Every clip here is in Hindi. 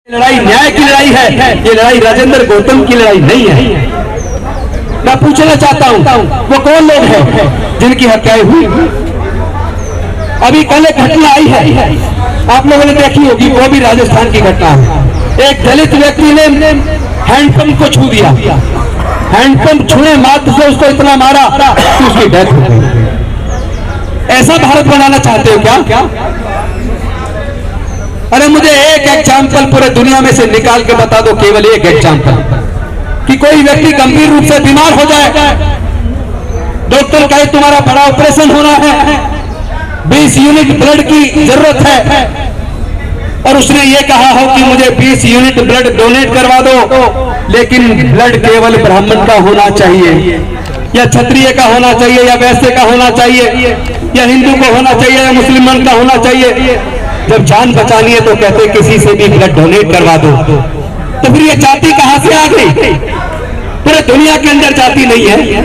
लड़ाई न्याय की लड़ाई है, ये लड़ाई राजेंद्र गौतम की लड़ाई नहीं है। मैं पूछना चाहता हूं वो कौन लोग हैं जिनकी हत्याएं हुई। अभी कल एक घटना आई है, आप लोगों ने देखी होगी, वो भी राजस्थान की घटना है। एक दलित व्यक्ति ने हैंडपंप को छू दिया, हैंडपंप छूने मात्र से उसको इतना मारा कि उसकी डेथ हो गई। ऐसा भारत बनाना चाहते हो क्या? अरे मुझे एक एग्जाम्पल पूरे दुनिया में से निकाल के बता दो, केवल एक एग्जाम्पल, कि कोई व्यक्ति गंभीर रूप से बीमार हो जाए, डॉक्टर कहे तुम्हारा बड़ा ऑपरेशन होना है, 20 यूनिट ब्लड की जरूरत है, और उसने ये कहा हो कि मुझे 20 यूनिट ब्लड डोनेट करवा दो, लेकिन ब्लड केवल ब्राह्मण का होना चाहिए, या क्षत्रिय का होना चाहिए, या वैश्य का होना चाहिए, या हिंदू को होना चाहिए, या मुसलमान का होना चाहिए। जब जान बचानी है तो कहते किसी से भी ब्लड डोनेट करवा दो। तो फिर ये जाति कहां से आ गई? पूरे दुनिया के अंदर जाति नहीं है,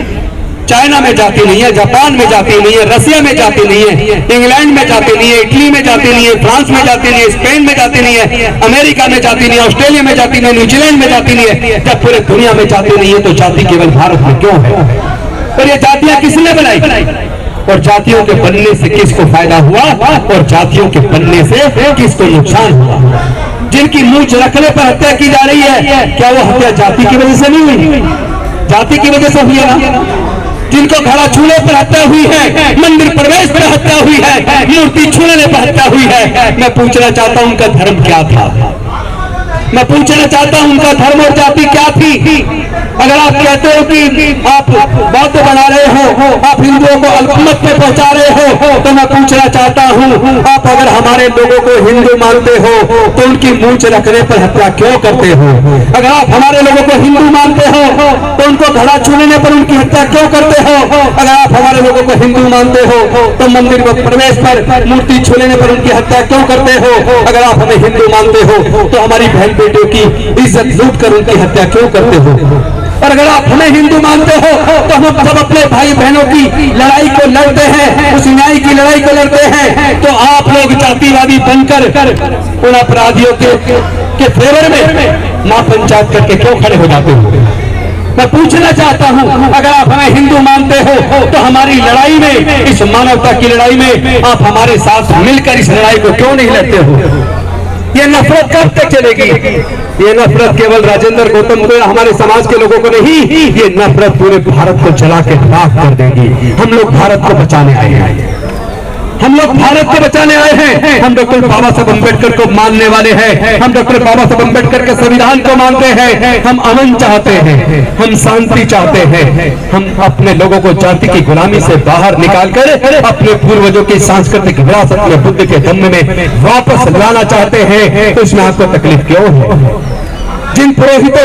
चाइना में जाति नहीं है, जापान में जाति नहीं है, रसिया में जाति नहीं है, इंग्लैंड में जाति नहीं है, इटली में जाति नहीं है, फ्रांस में जाति नहीं है, स्पेन में जाति नहीं है, अमेरिका में जाति नहीं है, ऑस्ट्रेलिया में जाति नहीं है, न्यूजीलैंड में जाति नहीं है। जब पूरे दुनिया में जाति नहीं है तो जाति केवल भारत में क्यों है? और ये जातियां किसने बनाई? और जातियों के बनने से किसको फायदा हुआ और जातियों के बनने से किसको नुकसान हुआ? जिनकी मूंछ रखने पर हत्या की जा रही है, क्या वो हत्या जाति की वजह से नहीं हुई? जाति की वजह से हुई है ना। जिनको घड़ा छूने पर हत्या हुई है, मंदिर प्रवेश पर हत्या हुई है, मूर्ति छूने पर हत्या हुई है, मैं पूछना चाहता हूं उनका धर्म क्या था? मैं पूछना चाहता हूं उनका धर्म और जाति क्या थी? अगर आप कहते हो कि आप बौद्ध बना रहे हो, आप हिंदुओं को अल्पमत में पहुंचा रहे हो, तो मैं पूछना चाहता हूं, आप अगर हमारे लोगों को हिंदू मानते हो तो उनकी मूंछ रखने पर हत्या क्यों करते हो? अगर आप हमारे लोगों को हिंदू मानते हो तो उनको घड़ा छूने पर उनकी हत्या क्यों करते हो? अगर आप हमारे लोगों को हिंदू मानते हो तो मंदिर प्रवेश पर मूर्ति छूने पर उनकी हत्या क्यों करते हो? अगर आप हमें हिंदू मानते हो तो हमारी बहन बेटियों की इज्जत लूट कर उनकी हत्या क्यों करते हो? और अगर आप हमें हिंदू मानते हो तो हम सब अपने भाई बहनों की लड़ाई को लड़ते हैं, उस न्याय की लड़ाई को लड़ते हैं, तो आप लोग जातिवादी बनकर उन अपराधियों के फेवर में महापंचायत करके क्यों खड़े हो जाते हो? मैं पूछना चाहता हूं, अगर आप हमें हिंदू मानते हो तो हमारी लड़ाई में, इस मानवता की लड़ाई में आप हमारे साथ मिलकर इस लड़ाई को क्यों नहीं लड़ते हो? ये नफरत कब तक चलेगी? ये नफरत केवल राजेंद्र गौतम को, हमारे समाज के लोगों को नहीं, ये नफरत पूरे भारत को जला के राख कर देगी। हम लोग भारत को बचाने आए हैं, हम लोग भारत को बचाने आए हैं। हम डॉक्टर बाबा साहब अम्बेडकर को मानने वाले हैं, हम डॉक्टर बाबा साहब अम्बेडकर के संविधान को मानते हैं, हम अमन चाहते हैं, हम शांति चाहते हैं, हम अपने लोगों को जाति की गुलामी से बाहर निकालकर अपने पूर्वजों की सांस्कृतिक विरासत में बुद्ध के दम में वापस लाना चाहते हैं। तो इसमें आपको तकलीफ क्यों है? जिन पुरोहितों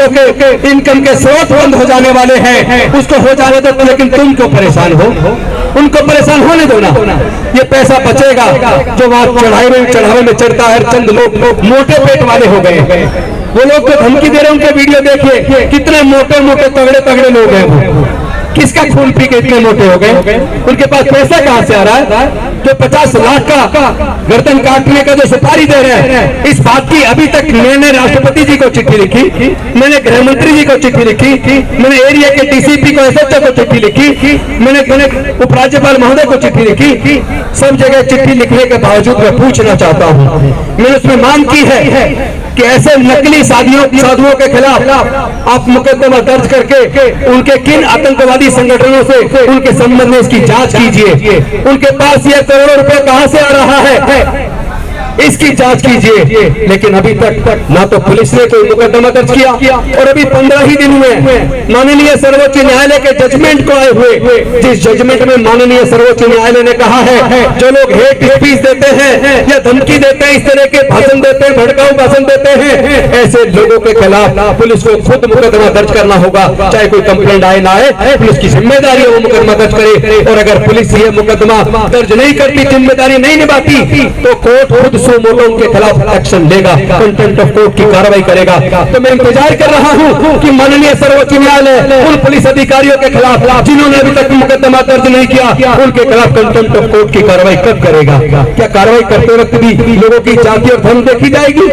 के इनकम के स्रोत बंद हो जाने वाले हैं, उसको हो जाने दो, लेकिन तुम क्यों परेशान हो? उनको परेशान होने दो ना। ये पैसा बचेगा जो वहां चढ़ावे में चढ़ता है। चंद लोग मोटे पेट वाले हो गए, वो लोग तो धमकी दे रहे, उनके वीडियो देखिए, कितने मोटे मोटे तगड़े लोग हैं वो। किसका खून पी के इतने मोटे हो गए? उनके पास पैसा कहां से आ रहा है? जो 50 लाख का गर्दन काटने का जो सुपारी दे रहे हैं, इस बात की अभी तक मैंने राष्ट्रपति जी को चिट्ठी लिखी, मैंने गृह मंत्री जी को चिट्ठी लिखी, मैंने एरिया के डीसीपी को, एसएचओ को चिट्ठी लिखी, मैंने उपराज्यपाल महोदय को चिट्ठी लिखी। सब जगह चिट्ठी लिखने के बावजूद मैं पूछना चाहता हूं, मैंने उसमें मांग की है कि ऐसे नकली साधुओं के खिलाफ आप मुकदमा दर्ज करके उनके किन आतंकवादी संगठनों से उनके संबंध में इसकी जांच कीजिए। उनके पास ये करोड़ों रुपए कहां से आ रहा है, इसकी जांच कीजिए। लेकिन अभी तक ना तो पुलिस ने कोई मुकदमा दर्ज किया, और अभी 15 ही दिन हुए माननीय सर्वोच्च न्यायालय के जजमेंट को आए हुए, जिस जजमेंट में माननीय सर्वोच्च न्यायालय ने कहा है जो लोग हेट स्पीच देते हैं या धमकी देते हैं, इस तरह के भाषण देते हैं, भड़काऊ भाषण देते हैं, ऐसे लोगों के खिलाफ पुलिस को खुद मुकदमा दर्ज करना होगा। चाहे कोई कंप्लेंट आए ना आए, पुलिस की जिम्मेदारी है वो मुकदमा दर्ज करे। और अगर पुलिस ये मुकदमा दर्ज नहीं करती, जिम्मेदारी नहीं निभाती, तो कोर्ट खुद सो मोटो के खिलाफ एक्शन लेगा, कंटेम्प्ट ऑफ कोर्ट की कार्रवाई करेगा। तो मैं इंतजार कर रहा हूं कि माननीय सर्वोच्च न्यायालय उन पुलिस अधिकारियों के खिलाफ जिन्होंने अभी तक मुकदमा दर्ज नहीं किया, उनके खिलाफ कंटेम्प्ट ऑफ कोर्ट की कार्रवाई कब करेगा? क्या कार्रवाई करते वक्त भी लोगों की जाति और धर्म देखी जाएगी,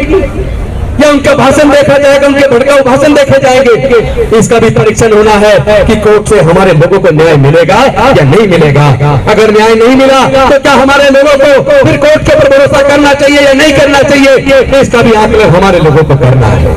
या उनका भाषण देखा जाएगा, उनके भड़काऊ भाषण देखे जाएंगे? इसका भी परीक्षण होना है कि कोर्ट से हमारे लोगों को न्याय मिलेगा या नहीं मिलेगा। अगर न्याय नहीं मिला तो क्या हमारे लोगों को फिर कोर्ट के ऊपर भरोसा करना चाहिए या नहीं करना चाहिए? इसका भी आकलन हमारे लोगों को करना है।